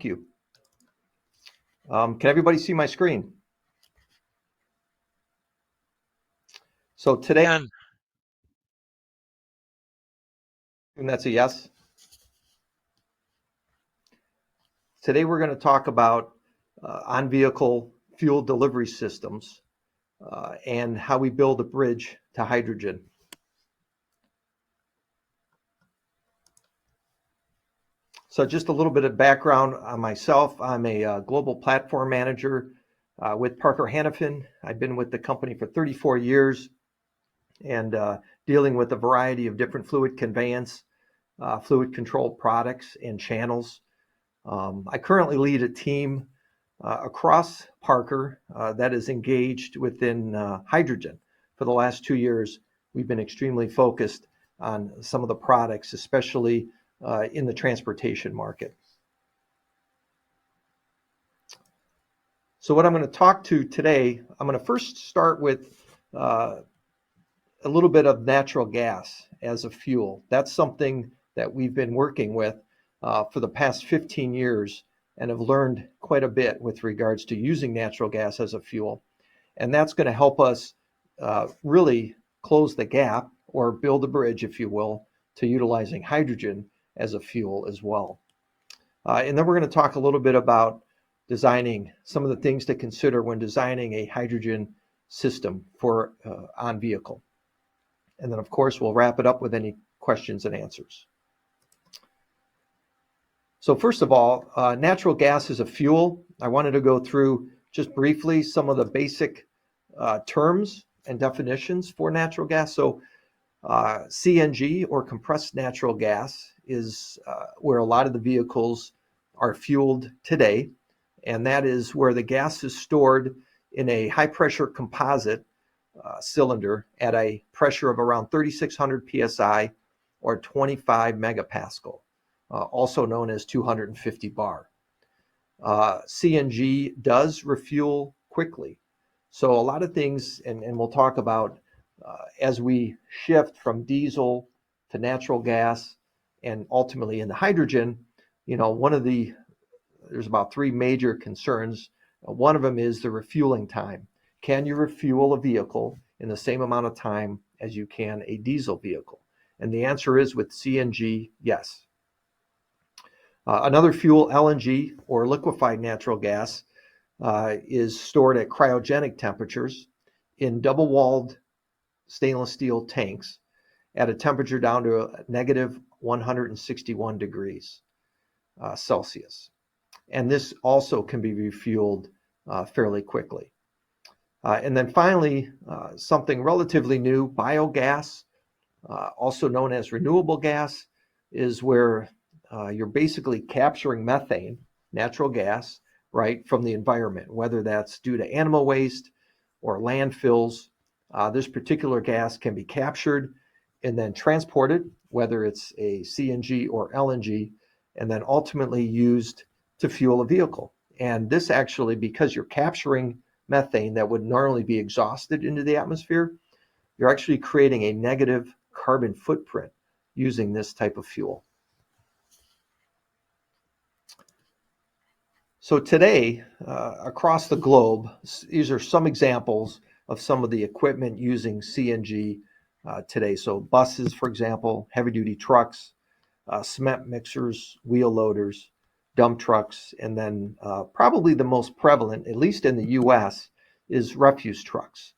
Thank you. Can everybody see my screen? So today, And that's a yes. Today we're going to talk about on-vehicle fuel delivery systems and how we build a bridge to hydrogen. So just a little bit of background on myself. I'm a global platform manager with Parker Hannifin. I've been with the company for 34 years and dealing with a variety of different fluid conveyance, fluid control products and channels. I currently lead a team across Parker that is engaged within hydrogen. For the last 2 years, we've been extremely focused on some of the products, especially in the transportation market. So what I'm going to talk to today, I'm going to first start with a little bit of natural gas as a fuel. That's something that we've been working with for the past 15 years and have learned quite a bit with regards to using natural gas as a fuel. And that's going to help us really close the gap or build a bridge, if you will, to utilizing hydrogen as a fuel as well. And then we're going to talk a little bit about designing some of the things to consider when designing a hydrogen system for on vehicle. And then, of course, we'll wrap it up with any questions and answers. So first of all, natural gas is a fuel. I wanted to go through just briefly some of the basic terms and definitions for natural gas. So CNG, or compressed natural gas, is where a lot of the vehicles are fueled today. And that is where the gas is stored in a high pressure composite cylinder at a pressure of around 3,600 psi or 25 megapascal, also known as 250 bar. CNG does refuel quickly. So a lot of things, and we'll talk about as we shift from diesel to natural gas and ultimately into hydrogen, there's about three major concerns. One of them is the refueling time. Can you refuel a vehicle in the same amount of time as you can a diesel vehicle? And the answer is with CNG, yes. Another fuel, LNG, or liquefied natural gas, is stored at cryogenic temperatures in double-walled stainless steel tanks at a temperature down to negative 161 degrees Celsius. And this also can be refueled fairly quickly. And then finally, something relatively new, biogas, also known as renewable gas, is where you're basically capturing methane, natural gas, right, from the environment, whether that's due to animal waste or landfills. This particular gas can be captured and then transported, whether it's a CNG or LNG, and then ultimately used to fuel a vehicle. And this actually, because you're capturing methane that would normally be exhausted into the atmosphere, you're actually creating a negative carbon footprint using this type of fuel. So today, across the globe, these are some examples of some of the equipment using CNG today. So buses, for example, heavy-duty trucks, cement mixers, wheel loaders, dump trucks, and then probably the most prevalent, at least in the U.S., is refuse trucks.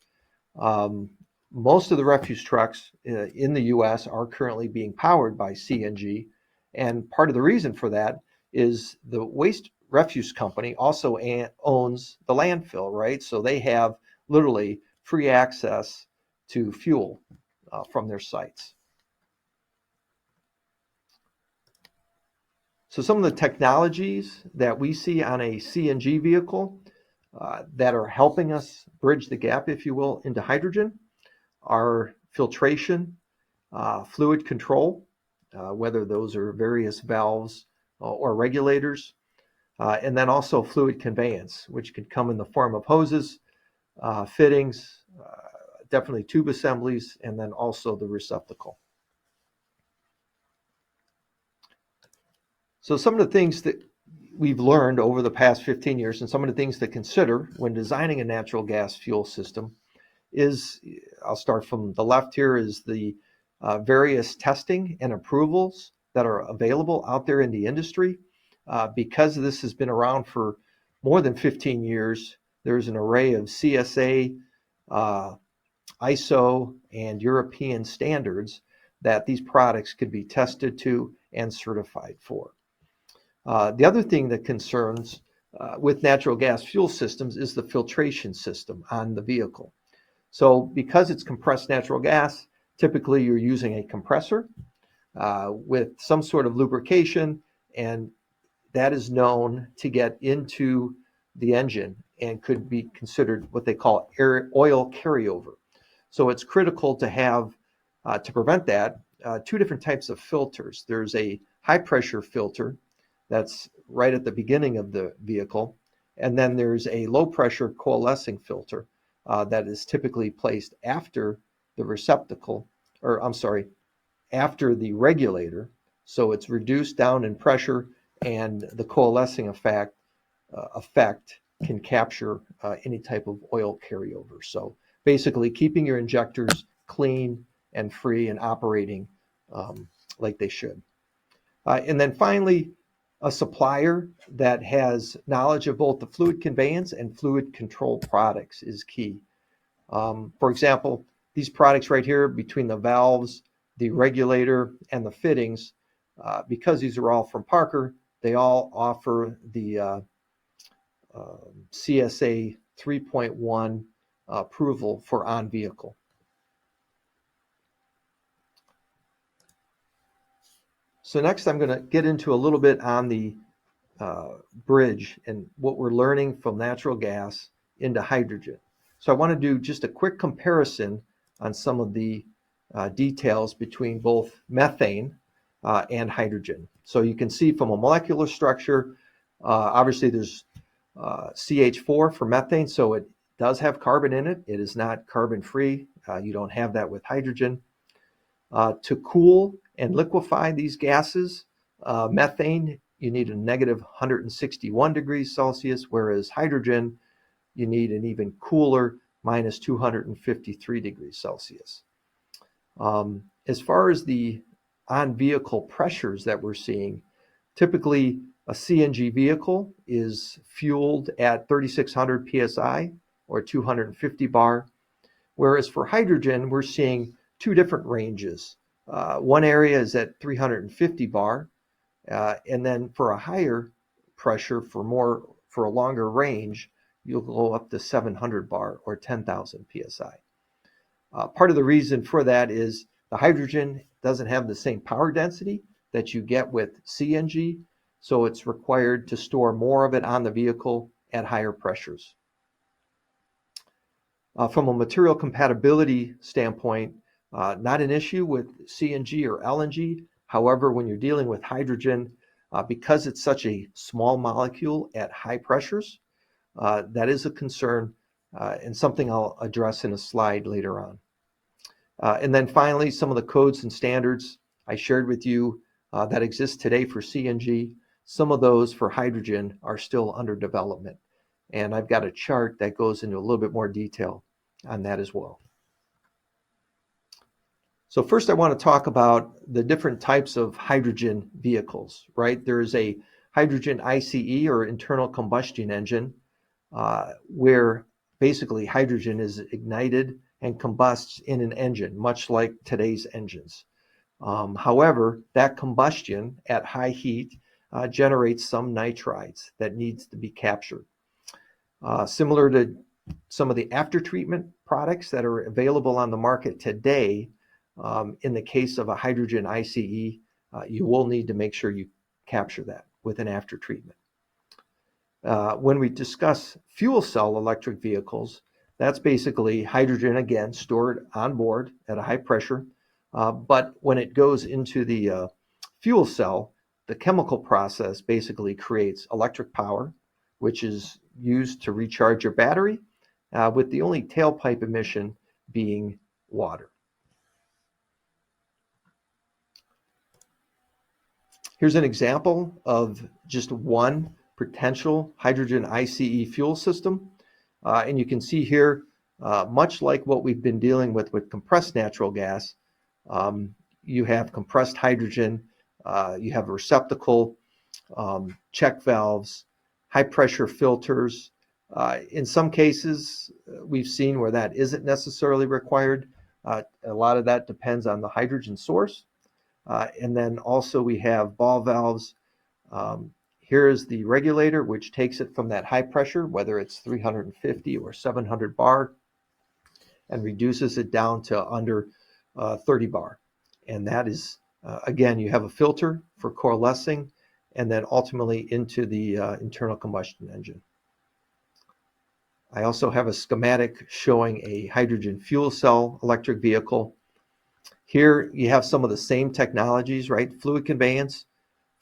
Most of the refuse trucks in the U.S. are currently being powered by CNG, and part of the reason for that is the waste refuse company also owns the landfill, right? So they have literally free access to fuel from their sites. So some of the technologies that we see on a CNG vehicle that are helping us bridge the gap, if you will, into hydrogen are filtration, fluid control, whether those are various valves or regulators, and then also fluid conveyance, which can come in the form of hoses, fittings, definitely tube assemblies, and then also the receptacle. So some of the things that we've learned over the past 15 years, and some of the things to consider when designing a natural gas fuel system is, I'll start from the left here, is the various testing and approvals that are available out there in the industry. Because this has been around for more than 15 years, there's an array of CSA, ISO, and European standards that these products could be tested to and certified for. The other thing that concerns with natural gas fuel systems is the filtration system on the vehicle. So because it's compressed natural gas, typically you're using a compressor with some sort of lubrication, and that is known to get into the engine and could be considered what they call oil carryover. So it's critical to have, to prevent that, two different types of filters. There's a high pressure filter that's right at the beginning of the vehicle, and then there's a low pressure coalescing filter that is typically placed after the receptacle, or I'm sorry, after the regulator. So it's reduced down in pressure, and the coalescing effect can capture any type of oil carryover. So basically keeping your injectors clean and free and operating like they should. And then finally, a supplier that has knowledge of both the fluid conveyance and fluid control products is key. For example, these products right here, between the valves, the regulator, and the fittings, because these are all from Parker, they all offer the CSA 3.1 approval for on-vehicle. So next I'm going to get into a little bit on the bridge and what we're learning from natural gas into hydrogen. So I want to do just a quick comparison on some of the details between both methane and hydrogen. So you can see from a molecular structure, obviously there's CH4 for methane, so it does have carbon in it. It is not carbon free. You don't have that with hydrogen. To cool and liquefy these gases, methane, you need a negative 161 degrees Celsius, whereas hydrogen, you need an even cooler minus 253 degrees Celsius. As far as the on-vehicle pressures that we're seeing, typically a CNG vehicle is fueled at 3,600 psi or 250 bar, whereas for hydrogen, we're seeing two different ranges. One area is at 350 bar, and then for a higher pressure, for a longer range, you'll go up to 700 bar or 10,000 psi. Part of the reason for that is the hydrogen doesn't have the same power density that you get with CNG, so it's required to store more of it on the vehicle at higher pressures. From a material compatibility standpoint, not an issue with CNG or LNG. However, when you're dealing with hydrogen, because it's such a small molecule at high pressures, that is a concern and something I'll address in a slide later on. And then finally, some of the codes and standards I shared with you that exist today for CNG. Some of those for hydrogen are still under development. And I've got a chart that goes into a little bit more detail on that as well. So first I want to talk about the different types of hydrogen vehicles, right? There is a hydrogen ICE or internal combustion engine where basically hydrogen is ignited and combusts in an engine, much like today's engines. However, that combustion at high heat generates some nitrides that needs to be captured. Similar to some of the after-treatment products that are available on the market today, in the case of a hydrogen ICE, you will need to make sure you capture that with an after-treatment. When we discuss fuel cell electric vehicles, that's basically hydrogen, again, stored on board at a high pressure. But when it goes into the fuel cell, the chemical process basically creates electric power, which is used to recharge your battery, with the only tailpipe emission being water. Here's an example of just one potential hydrogen ICE fuel system. And you can see here, much like what we've been dealing with compressed natural gas, you have compressed hydrogen, you have a receptacle, check valves, high pressure filters. In some cases, we've seen where that isn't necessarily required. A lot of that depends on the hydrogen source. And then also we have ball valves. Here is the regulator, which takes it from that high pressure, whether it's 350 or 700 bar, and reduces it down to under 30 bar. And that is, again, you have a filter for coalescing, and then ultimately into the internal combustion engine. I also have a schematic showing a hydrogen fuel cell electric vehicle. Here you have some of the same technologies, right? Fluid conveyance,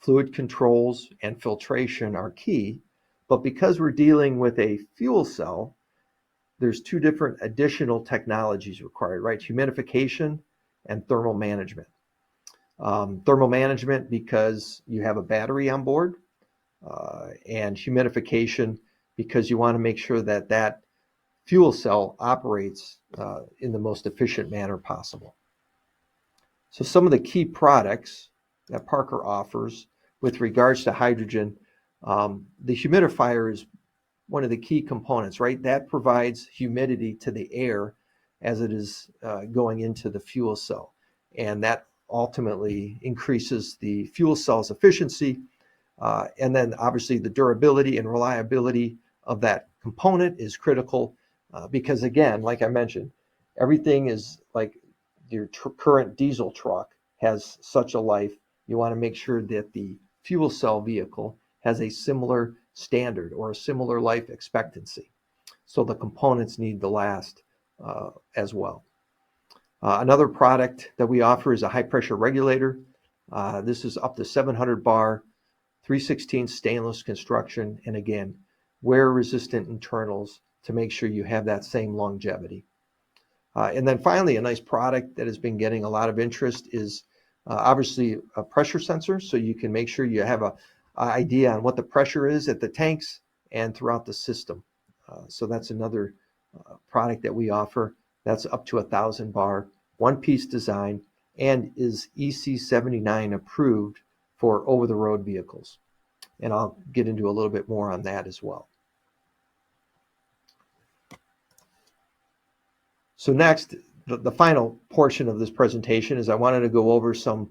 fluid controls, and filtration are key. But because we're dealing with a fuel cell, there's two different additional technologies required, right? Humidification and thermal management. Thermal management because you have a battery on board, and humidification because you want to make sure that that fuel cell operates in the most efficient manner possible. So some of the key products that Parker offers with regards to hydrogen, the humidifier is one of the key components, right? That provides humidity to the air as it is going into the fuel cell. And that ultimately increases the fuel cell's efficiency. And then obviously the durability and reliability of that component is critical because again, like I mentioned, everything is like your current diesel truck has such a life. You want to make sure that the fuel cell vehicle has a similar standard or a similar life expectancy. So the components need to last as well. Another product that we offer is a high pressure regulator. This is up to 700 bar, 3/16 stainless construction, and again, wear resistant internals to make sure you have that same longevity. And then finally, a nice product that has been getting a lot of interest is obviously a pressure sensor, so you can make sure you have an idea on what the pressure is at the tanks and throughout the system. So that's another product that we offer. That's up to 1,000 bar, one-piece design, and is EC79 approved for over-the-road vehicles. And I'll get into a little bit more on that as well. So next, the final portion of this presentation is I wanted to go over some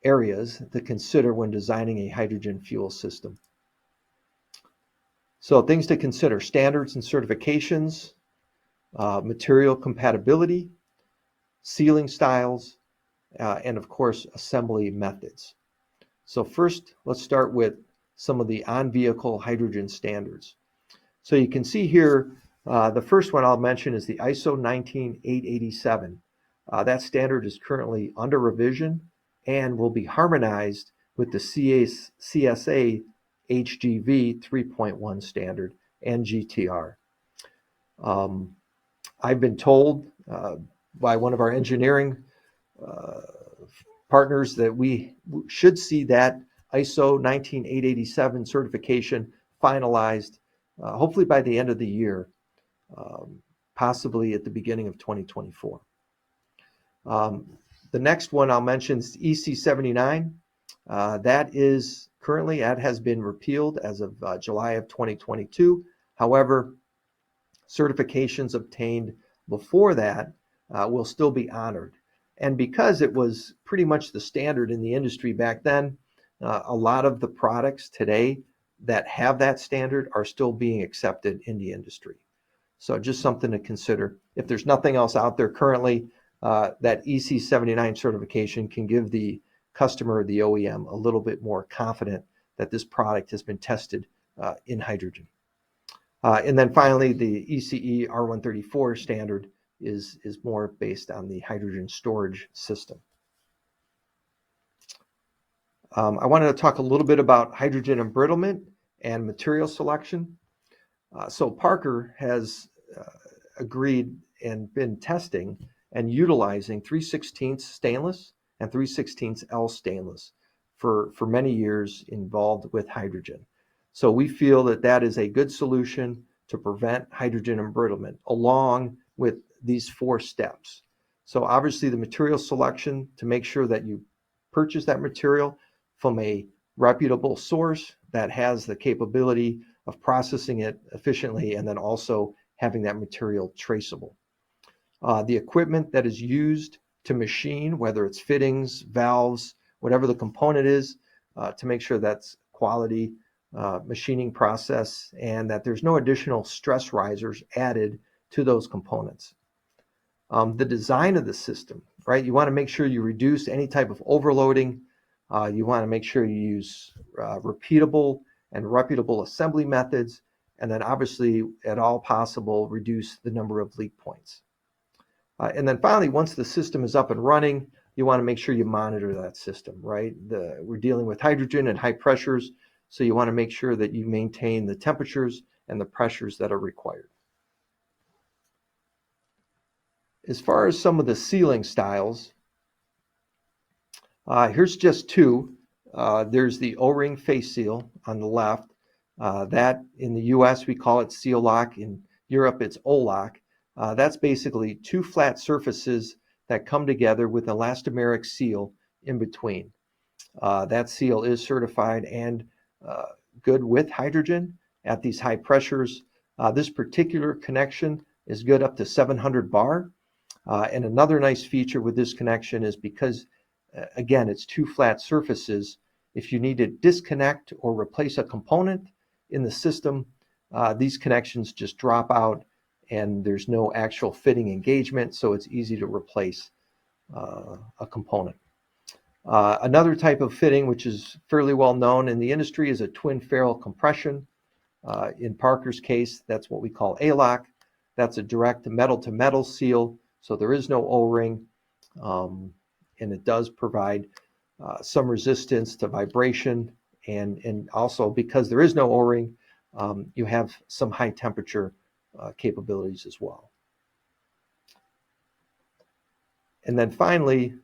areas to consider when designing a hydrogen fuel system. So things to consider: standards and certifications, material compatibility, sealing styles, and of course, assembly methods. So first, let's start with some of the on-vehicle hydrogen standards. So you can see here, the first one I'll mention is the ISO 19887. That standard is currently under revision and will be harmonized with the CSA HGV 3.1 standard and GTR. I've been told by one of our engineering partners that we should see that ISO 19887 certification finalized hopefully by the end of the year, possibly at the beginning of 2024. The next one I'll mention is EC79. That is currently, that has been repealed as of July of 2022. However, certifications obtained before that will still be honored. And because it was pretty much the standard in the industry back then, a lot of the products today that have that standard are still being accepted in the industry. So just something to consider. If there's nothing else out there currently, that EC79 certification can give the customer or the OEM a little bit more confident that this product has been tested in hydrogen. And then finally, the ECE R134 standard is more based on the hydrogen storage system. I wanted to talk a little bit about hydrogen embrittlement and material selection. So Parker has agreed and been testing and utilizing 3/16 stainless and 3/16 L stainless for many years involved with hydrogen. So we feel that that is a good solution to prevent hydrogen embrittlement along with these 4 steps. So obviously the material selection to make sure that you purchase that material from a reputable source that has the capability of processing it efficiently and then also having that material traceable. The equipment that is used to machine, whether it's fittings, valves, whatever the component is, to make sure that's quality machining process and that there's no additional stress risers added to those components. The design of the system, right? You want to make sure you reduce any type of overloading. You want to make sure you use repeatable and reputable assembly methods, and then obviously, at all possible, reduce the number of leak points. And then finally, once the system is up and running, you want to make sure you monitor that system, right? We're dealing with hydrogen and high pressures, so you want to make sure that you maintain the temperatures and the pressures that are required. As far as some of the sealing styles, here's just 2. There's the O-ring face seal on the left. That in the US we call it seal lock. In Europe it's O-lock. That's basically 2 flat surfaces that come together with elastomeric seal in between. That seal is certified and good with hydrogen at these high pressures. This particular connection is good up to 700 bar. And another nice feature with this connection is because, again, it's 2 flat surfaces. If you need to disconnect or replace a component in the system, these connections just drop out and there's no actual fitting engagement, so it's easy to replace a component. Another type of fitting, which is fairly well known in the industry, is a twin ferrule compression. In Parker's case, that's what we call A-lock. That's a direct metal-to-metal seal, so there is no O-ring, and it does provide some resistance to vibration, and also because there is no O-ring, you have some high temperature capabilities as well. And then finally,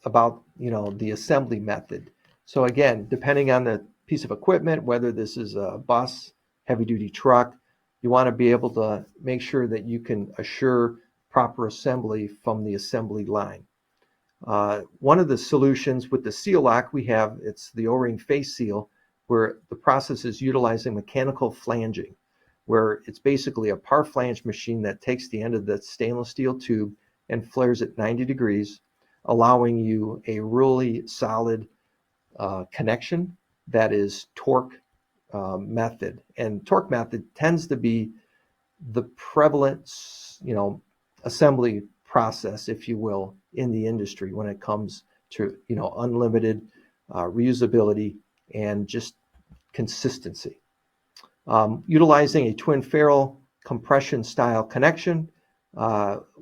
about the assembly method. So again, depending on the piece of equipment, whether this is a bus, heavy duty truck, you want to be able to make sure that you can assure proper assembly from the assembly line. One of the solutions with the seal lock we have, it's the O-ring face seal, where the process is utilizing mechanical flanging, where it's basically a par flange machine that takes the end of the stainless steel tube and flares it 90 degrees, allowing you a really solid connection that is torque method. And torque method tends to be the prevalent, assembly process, if you will, in the industry when it comes to, unlimited reusability and just consistency. Utilizing a twin ferrule compression style connection,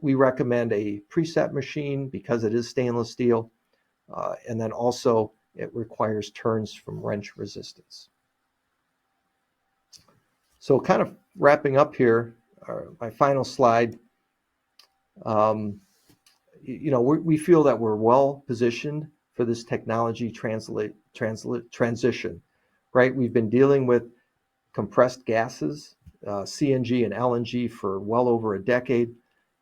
we recommend a preset machine because it is stainless steel, and then also it requires turns from wrench resistance. So kind of wrapping up here, my final slide, we feel that we're well positioned for this technology transition, right? We've been dealing with compressed gases, CNG and LNG for well over a decade,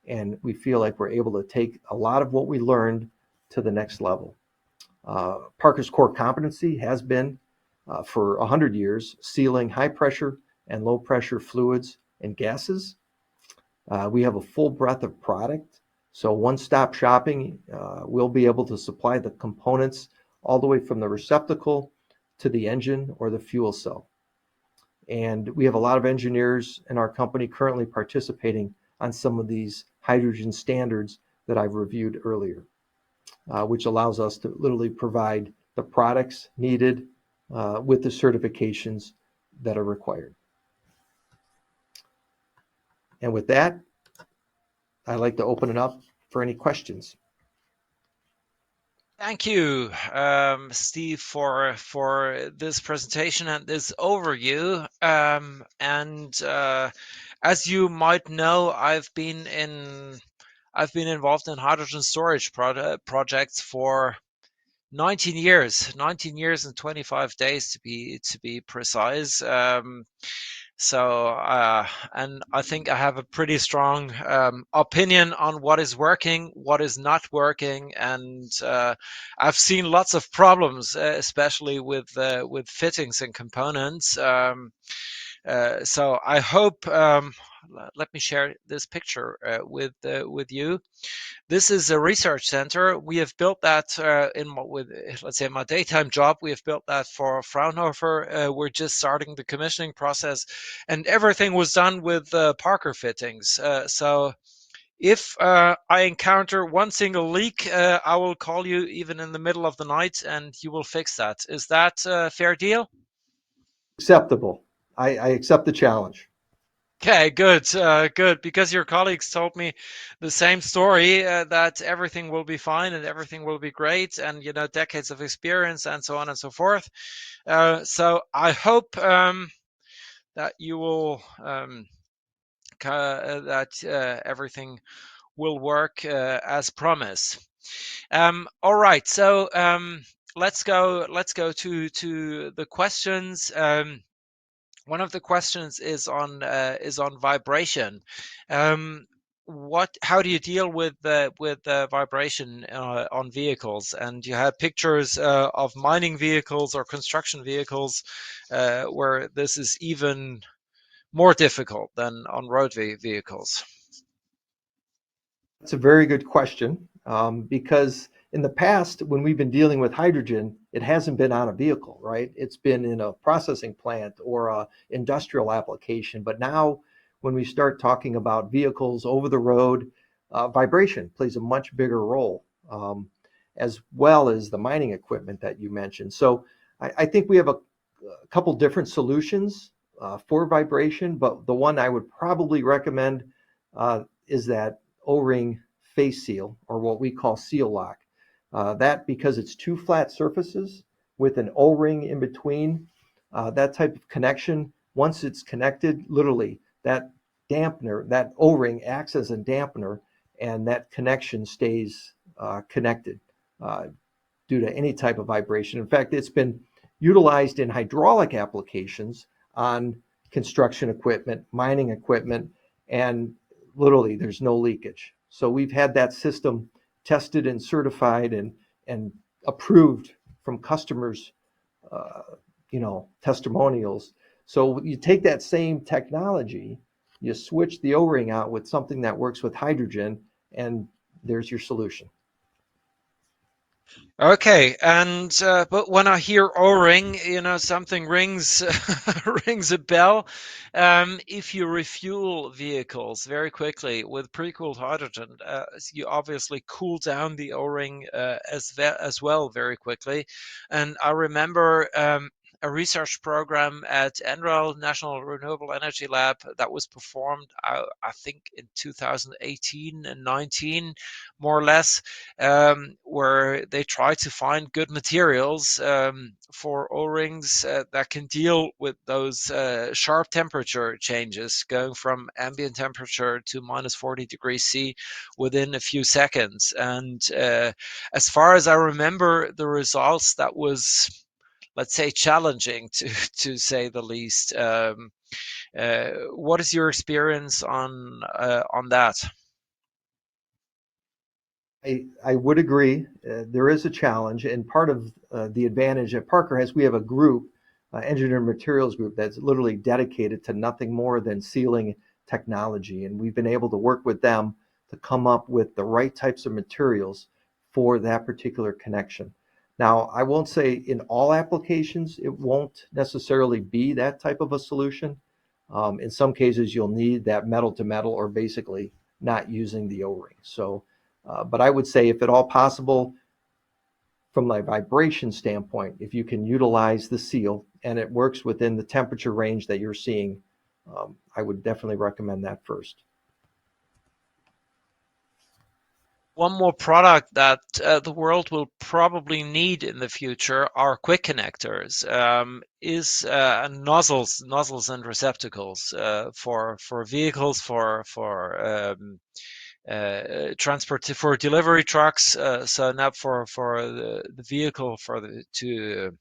and we feel like we're able to take a lot of what we learned to the next level. Parker's core competency has been for 100 years sealing high pressure and low pressure fluids and gases. We have a full breadth of product, so one-stop shopping. We'll be able to supply the components all the way from the receptacle to the engine or the fuel cell. And we have a lot of engineers in our company currently participating on some of these hydrogen standards that I've reviewed earlier, which allows us to literally provide the products needed with the certifications that are required. And with that, I'd like to open it up for any questions. Thank you, Steve, for this presentation and this overview. As you might know, I've been involved in hydrogen storage projects for 19 years and 25 days to be precise. So, and I think I have a pretty strong opinion on what is working, what is not working, and I've seen lots of problems, especially with fittings and components. So I hope. Let me share this picture with you. This is a research center. We have built that with, let's say, my daytime job. We have built that for Fraunhofer. We're just starting the commissioning process, and everything was done with Parker fittings. So if I encounter one single leak, I will call you even in the middle of the night, and you will fix that. Is that a fair deal? Acceptable. I accept the challenge. Okay, good. Because your colleagues told me the same story that everything will be fine and everything will be great, and decades of experience and so on and so forth. So I hope that you will that everything will work as promised. All right, so let's go to the questions. One of the questions is on vibration. How do you deal with vibration on vehicles? And you have pictures of mining vehicles or construction vehicles where this is even more difficult than on road vehicles. That's a very good question, because in the past, when we've been dealing with hydrogen, it hasn't been on a vehicle, right? It's been in a processing plant or a industrial application. But now, when we start talking about vehicles over the road, vibration plays a much bigger role, as well as the mining equipment that you mentioned. So I think we have a couple different solutions for vibration, but the one I would probably recommend is that O-ring face seal, or what we call seal lock. That, because it's two flat surfaces with an O-ring in between, that type of connection, once it's connected, literally that dampener, that O-ring acts as a dampener, and that connection stays connected uh, due to any type of vibration. In fact, it's been utilized in hydraulic applications on construction equipment, mining equipment, and literally there's no leakage. So we've had that system tested and certified and approved from customers, uh, testimonials. So you take that same technology, you switch the O-ring out with something that works with hydrogen, and there's your solution. Okay, and but when I hear O-ring, something rings rings a bell. If you refuel vehicles very quickly with pre-cooled hydrogen, you obviously cool down the O-ring as well very quickly. And I remember a research program at NREL, National Renewable Energy Lab, that was performed, I think, in 2018 and 19, more or less, where they try to find good materials for O-rings that can deal with those sharp temperature changes, going from ambient temperature to minus 40 degrees C within a few seconds. And as far as I remember the results, that was, let's say, challenging to say the least. What is your experience on that? I would agree. There is a challenge, and part of the advantage that Parker has, we have a group, engineering materials group, that's literally dedicated to nothing more than sealing technology, and we've been able to work with them to come up with the right types of materials for that particular connection. Now, I won't say in all applications it won't necessarily be that type of a solution. In some cases, you'll need that metal to metal, or basically not using the O-ring. So but I would say, if at all possible, from a vibration standpoint, if you can utilize the seal and it works within the temperature range that you're seeing, I would definitely recommend that first. One more product that the world will probably need in the future are quick connectors, is nozzles and receptacles for vehicles, for transport for delivery trucks. So not for the vehicle to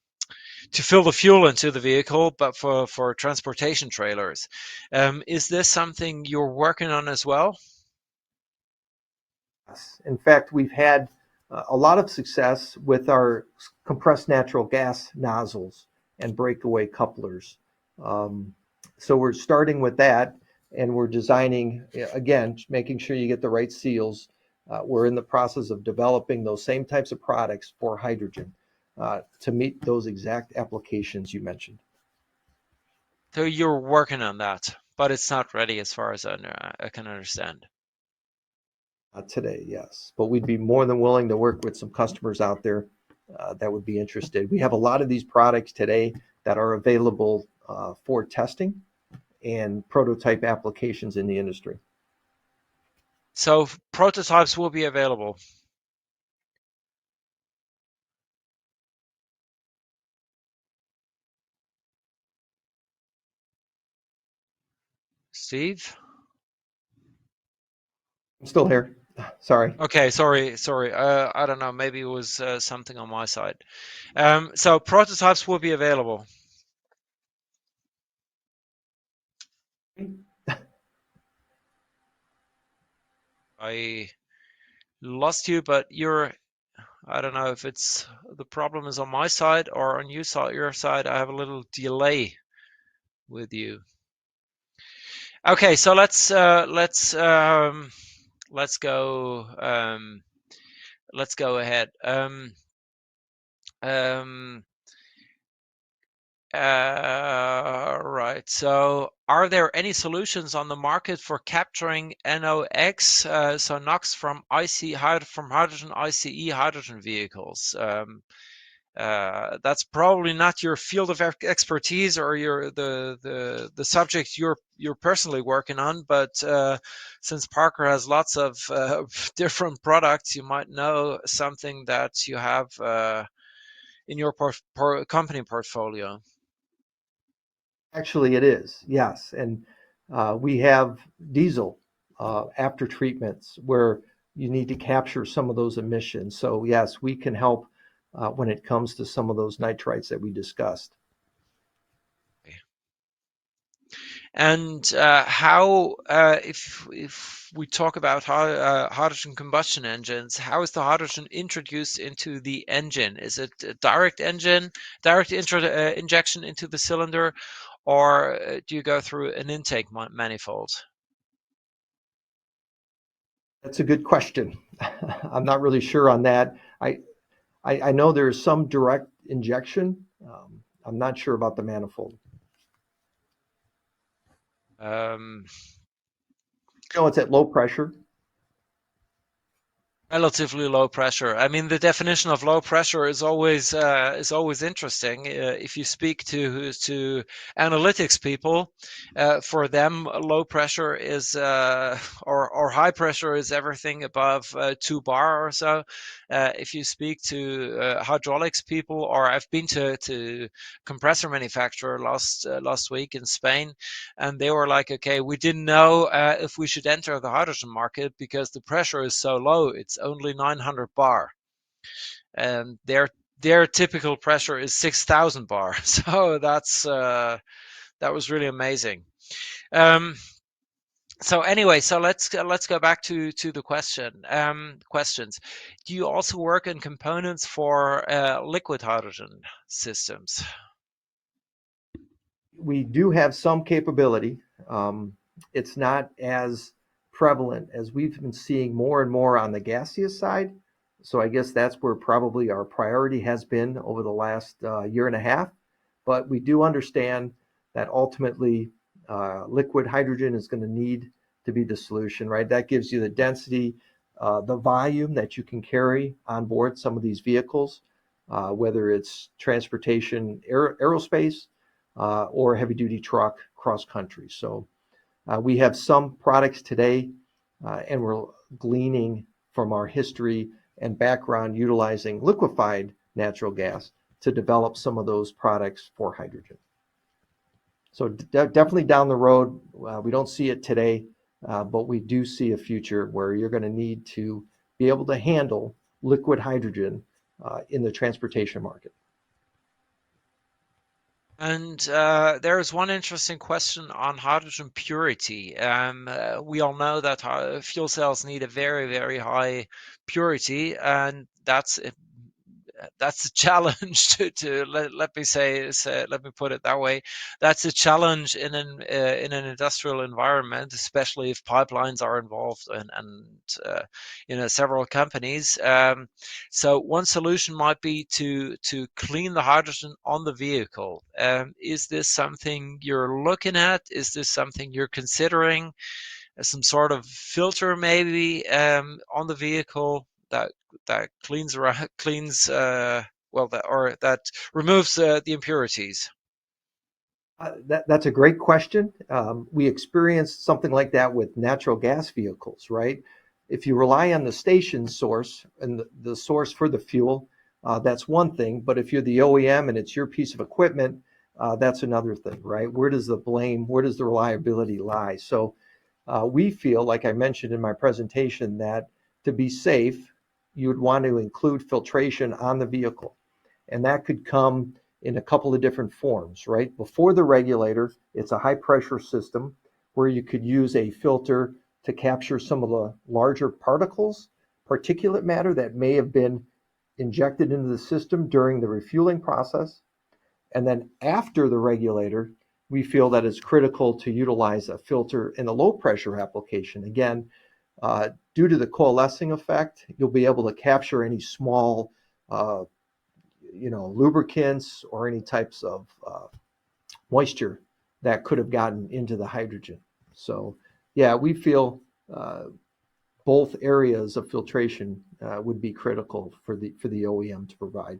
fill the fuel into the vehicle, but for transportation trailers. Is this something you're working on as well? Yes. In fact, we've had a lot of success with our compressed natural gas nozzles and breakaway couplers. Um, so we're starting with that, and we're designing, again, making sure you get the right seals. We're in the process of developing those same types of products for hydrogen to meet those exact applications you mentioned. So you're working on that, but it's not ready as far as I can understand. Today, yes. But we'd be more than willing to work with some customers out there that would be interested. We have a lot of these products today that are available for testing and prototype applications in the industry. So prototypes will be available. Steve? I'm still here. Sorry. Okay, sorry. I don't know. Maybe it was something on my side. So prototypes will be available. I lost you, but I don't know if it's the problem is on my side or on your side. I have a little delay with you. Okay, so let's go let's go ahead. Um, right. So, are there any solutions on the market for capturing NOx, so NOx from from hydrogen ICE hydrogen vehicles? That's probably not your field of expertise or the subject you're personally working on, but since Parker has lots of different products, you might know something that you have in your company portfolio. Actually, it is, yes. And we have diesel after treatments where you need to capture some of those emissions. So, yes, we can help when it comes to some of those nitrites that we discussed. And if we talk about hydrogen combustion engines, how is the hydrogen introduced into the engine? Is it a direct injection into the cylinder, or do you go through an intake manifold? That's a good question. I'm not really sure on that. I know there's some direct injection. I'm not sure about the manifold. Um, You know, it's at low pressure. Relatively low pressure. I mean, the definition of low pressure is always interesting. If you speak to analytics people, for them, low pressure is or high pressure is everything above 2 bar or so. If you speak to hydraulics people, or I've been to compressor manufacturer last week in Spain, and they were like, okay, we didn't know if we should enter the hydrogen market because the pressure is so low. It's only 900 bar, and their typical pressure is 6,000 bar. So that was really amazing. Um, so anyway, so let's go back to the questions. Do you also work in components for liquid hydrogen systems? We do have some capability. Um, it's not as prevalent as we've been seeing more and more on the gaseous side. So I guess that's where probably our priority has been over the last year and a half. But we do understand that ultimately liquid hydrogen is going to need to be the solution, right? That gives you the density, the volume that you can carry on board some of these vehicles, whether it's transportation, aerospace, or heavy duty truck cross country. So we have some products today, and we're gleaning from our history and background utilizing liquefied natural gas to develop some of those products for hydrogen. So definitely down the road, we don't see it today, but we do see a future where you're going to need to be able to handle liquid hydrogen in the transportation market. And there's one interesting question on hydrogen purity. We all know that fuel cells need a very, very high purity, and that's a challenge to let me let me put it that way. That's a challenge in an industrial environment, especially if pipelines are involved and several companies. So one solution might be to clean the hydrogen on the vehicle. Is this something you're looking at? Is this something you're considering? Some sort of filter maybe on the vehicle that cleans that removes the impurities. That's a great question. We experienced something like that with natural gas vehicles, right? If you rely on the station source and the source for the fuel, that's one thing. But if you're the OEM and it's your piece of equipment, that's another thing, right? Where does the blame, where does the reliability lie? So we feel, like I mentioned in my presentation, that to be safe, you would want to include filtration on the vehicle. And that could come in a couple of different forms, right? Before the regulator, it's a high pressure system where you could use a filter to capture some of the larger particles, particulate matter that may have been injected into the system during the refueling process. And then after the regulator, we feel that it's critical to utilize a filter in a low pressure application. Again, due to the coalescing effect, you'll be able to capture any small lubricants or any types of moisture that could have gotten into the hydrogen. So, yeah, we feel both areas of filtration would be critical for the OEM to provide.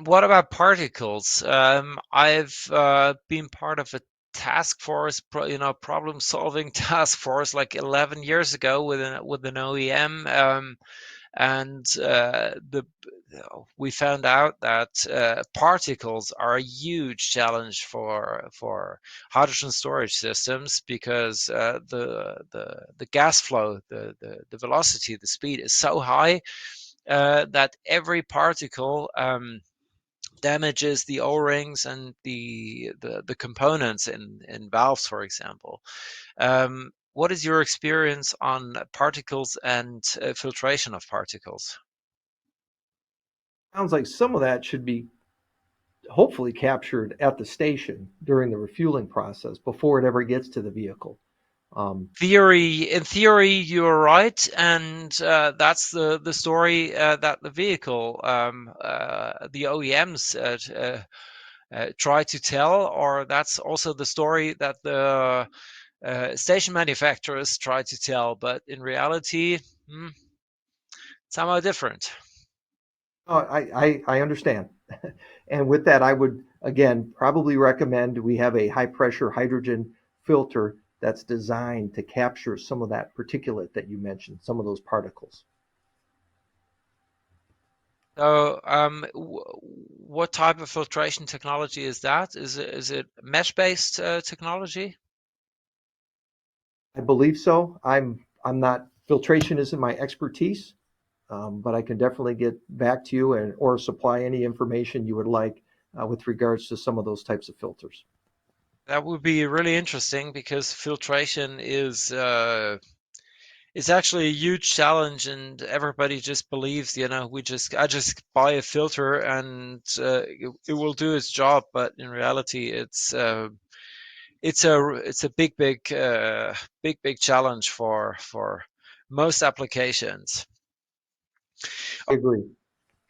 What about particles? I've been part of a task force, problem-solving task force like 11 years ago with an OEM. And we found out that particles are a huge challenge for hydrogen storage systems because the gas flow, the velocity, the speed is so high that every particle damages the O-rings and the components in valves, for example. What is your experience on particles and filtration of particles? Sounds like some of that should be hopefully captured at the station during the refueling process before it ever gets to the vehicle. In theory, you're right, and that's the story that the vehicle, the OEMs try to tell, or that's also the story that the station manufacturers try to tell. But in reality, somehow different. Oh, I understand. And with that, I would, again, probably recommend we have a high pressure hydrogen filter that's designed to capture some of that particulate that you mentioned, some of those particles. So, what type of filtration technology is that? Is it mesh-based technology? I believe so. I'm not, filtration isn't my expertise, but I can definitely get back to you or supply any information you would like with regards to some of those types of filters. That would be really interesting because filtration is actually a huge challenge, and everybody just believes, I just buy a filter and it will do its job. But in reality, it's a big challenge for most applications. I agree.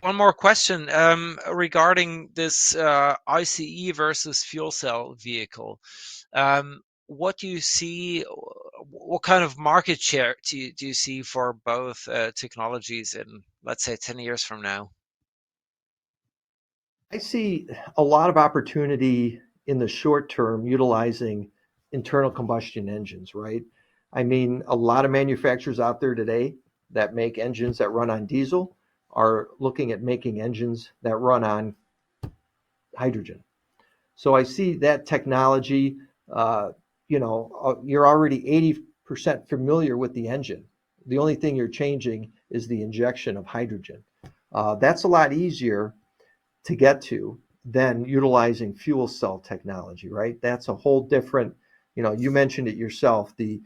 One more question regarding this ICE versus fuel cell vehicle. What do you see? What kind of market share do you see for both technologies in, let's say, 10 years from now? I see a lot of opportunity in the short term utilizing internal combustion engines, right? I mean, a lot of manufacturers out there today that make engines that run on diesel are looking at making engines that run on hydrogen. So I see that technology, you're already 80% familiar with the engine. The only thing you're changing is the injection of hydrogen. That's a lot easier to get to than utilizing fuel cell technology, right? That's a whole different, you mentioned it yourself, the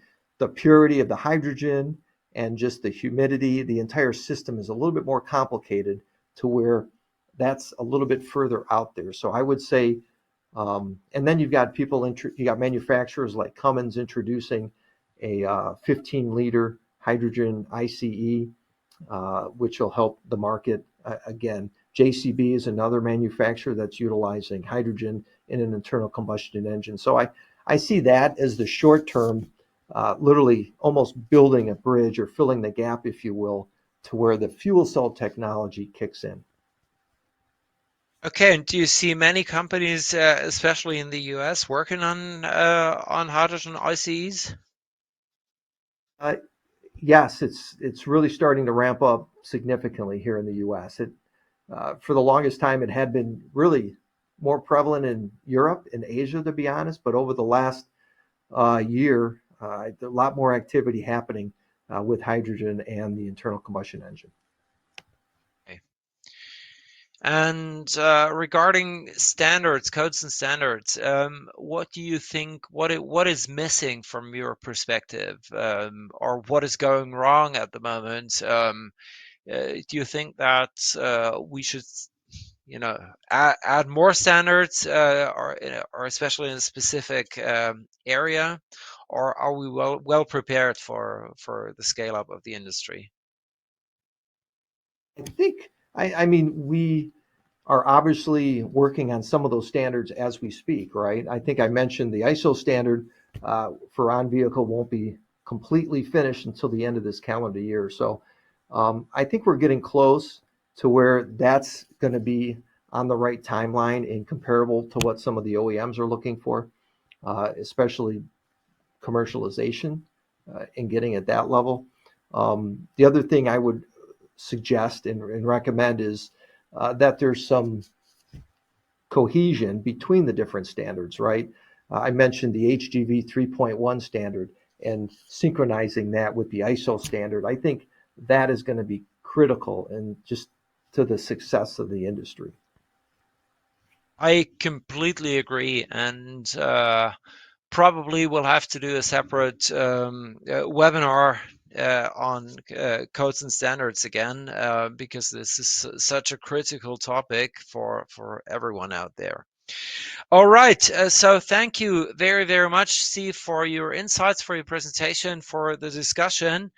purity of the hydrogen and just the humidity, the entire system is a little bit more complicated to where that's a little bit further out there. So I would say, and then you've got you got manufacturers like Cummins introducing a 15-liter hydrogen ICE, which will help the market. Again, JCB is another manufacturer that's utilizing hydrogen in an internal combustion engine. So I see that as the short term, literally almost building a bridge or filling the gap, if you will, to where the fuel cell technology kicks in. Okay, and do you see many companies, especially in the US, working on hydrogen ICEs? Uh, yes, it's really starting to ramp up significantly here in the U.S. For the longest time, it had been really more prevalent in Europe and Asia, to be honest. But over the last year, a lot more activity happening with hydrogen and the internal combustion engine. Okay. And regarding standards, codes and standards, what do you think? What is missing from your perspective, or what is going wrong at the moment? Do you think that we should, add more standards, or especially in a specific area, or are we well prepared for the scale up of the industry? I think, I mean, we are obviously working on some of those standards as we speak, right? I think I mentioned the ISO standard for on vehicle won't be completely finished until the end of this calendar year. So I think we're getting close to where that's going to be on the right timeline and comparable to what some of the OEMs are looking for, especially commercialization and getting at that level. The other thing I would suggest and recommend is that there's some cohesion between the different standards, right? I mentioned the HGV 3.1 standard and synchronizing that with the ISO standard. I think that is going to be critical and just to the success of the industry. I completely agree, and probably we'll have to do a separate webinar on codes and standards again, because this is such a critical topic for everyone out there. All right, so thank you very, very much, Steve, for your insights, for your presentation, for the discussion.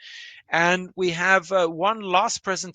And we have one last presentation.